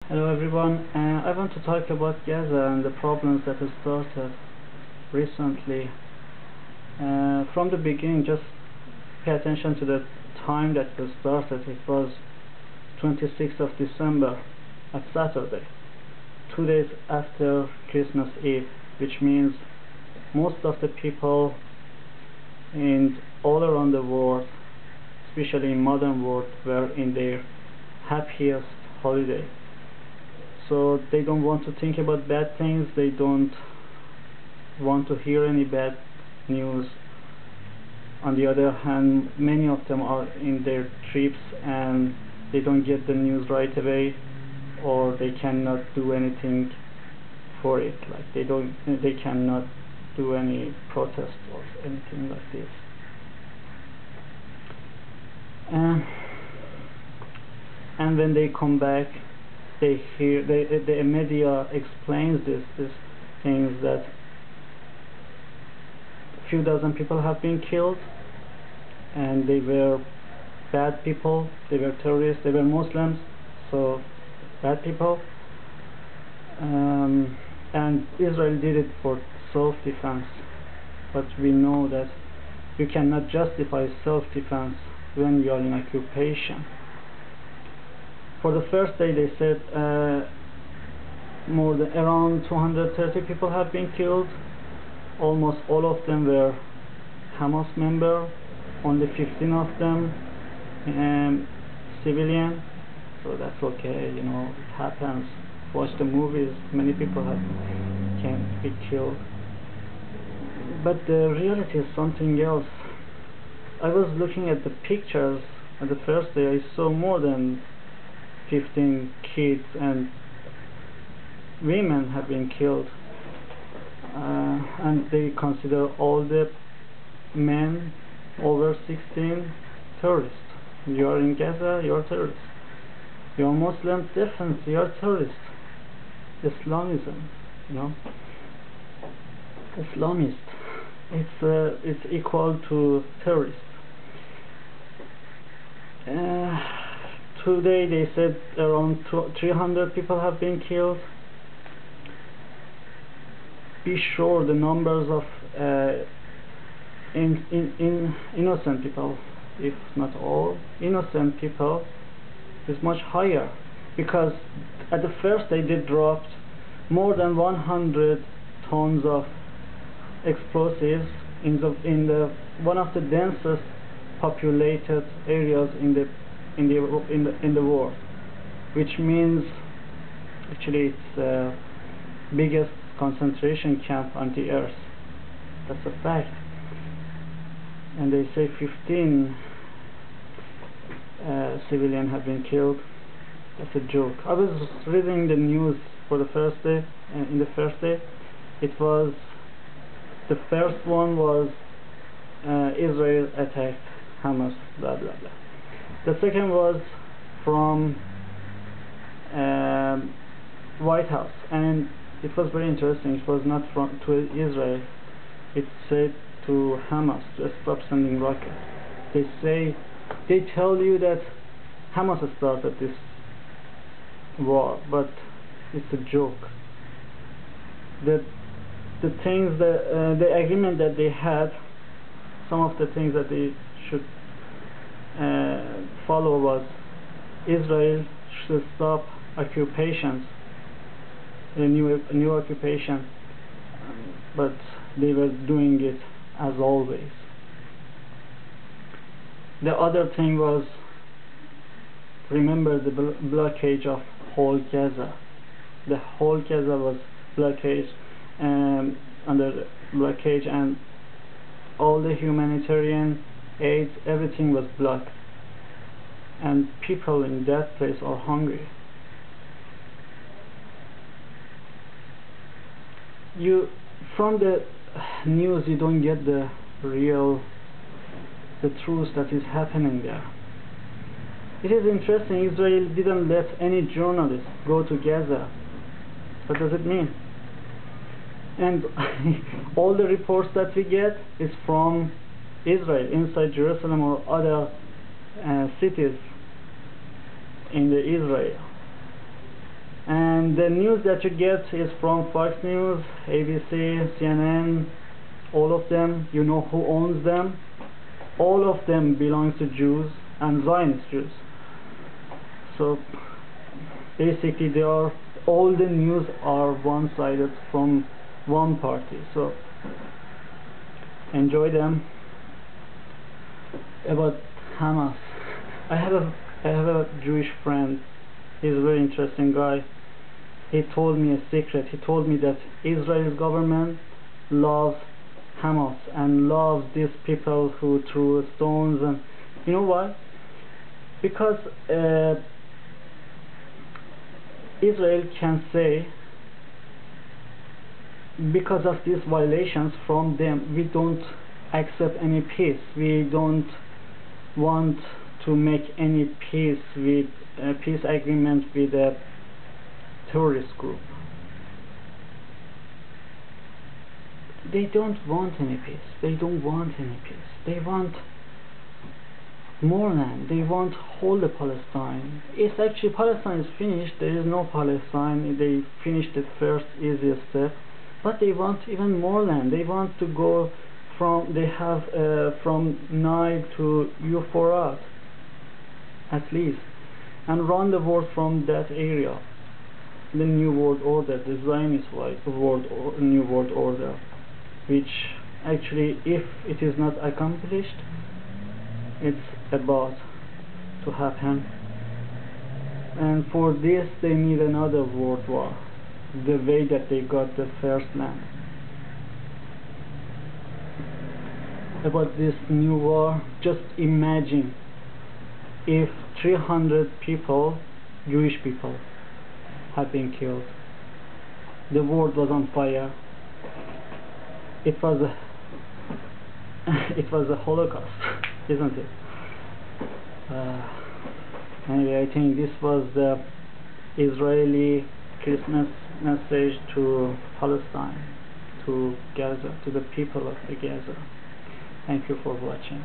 Hello everyone, I want to talk about Gaza and the problems that have started recently. From the beginning, just pay attention to the time that was started. It was 26th of December, a Saturday, 2 days after Christmas Eve, which means most of the people in all around the world, especially in modern world, were in their happiest holiday. So they don't want to think about bad things, they don't want to hear any bad news. On the other hand, many of them are in their trips and they don't get the news right away, or they cannot do anything for it, like they cannot do any protest or anything like this. And when they come back, they hear the media explains these things, that a few dozen people have been killed and they were bad people, they were terrorists, they were Muslims, so bad people, and Israel did it for self-defense. But we know that you cannot justify self-defense when you are in occupation. For the first day, they said around 230 people have been killed. Almost all of them were Hamas members. Only 15 of them civilian. So that's okay, you know, it happens. Watch the movies. Many people can be killed. But the reality is something else. I was looking at the pictures on the first day. I saw more than 15 kids and women have been killed, and they consider all the men over 16 terrorists. You are in Gaza, you are terrorist. You are Muslim, definitely you are terrorist. Islamism, you know, Islamist. It's equal to terrorist. Today they said around 300 people have been killed. Be sure the numbers of innocent people, if not all innocent people, is much higher, because at the first day they dropped more than 100 tons of explosives in the one of the densest populated areas in the world, which means actually it's the biggest concentration camp on the earth. That's a fact. And they say 15 civilians have been killed. That's a joke. I was reading the news for the first day. In the first day, it was the first one was Israel attacked Hamas, blah blah blah. The second was from White House, and it was very interesting. It was not to Israel. It said to Hamas to stop sending rockets. They tell you that Hamas started this war, but it's a joke. The things that the agreement that they had, some of the things that they should follow was Israel should stop occupations, a new occupation, but they were doing it as always. The other thing was, remember the blockage of whole Gaza. The whole Gaza was blockaged, under blockage, and all the humanitarian aid, everything was blocked, and people in that place are hungry. From the news you don't get the truth that is happening there. It is interesting, Israel didn't let any journalist go to Gaza. What does it mean? And all the reports that we get is from Israel, inside Jerusalem or other cities in the Israel. And the news that you get is from Fox News, ABC, CNN, all of them. You know who owns them? All of them belong to Jews and Zionist Jews. So basically all the news are one-sided from one party. So enjoy them. About Hamas, I have a Jewish friend. He's a very interesting guy. He told me a secret. He told me that Israel's government loves Hamas and loves these people who threw stones. And you know why? Because Israel can say, because of these violations from them, we don't accept any peace. We don't want to make any peace agreement with a terrorist group. They don't want any peace. They don't want any peace. They want more land. They want whole Palestine. It's actually Palestine is finished. There is no Palestine. They finished the first easiest step, but they want even more land. They want to go from from Nile to Euphrates at least, and run the world from that area. The New World Order, the Zionist New World Order, which actually, if it is not accomplished, it's about to happen. And for this they need another world war, the way that they got the first land. About this new war, just imagine if 300 people, Jewish people, had been killed. The world was on fire. It was a Holocaust, isn't it? Anyway, I think this was the Israeli Christmas message to Palestine, to Gaza, to the people of Gaza. Thank you for watching.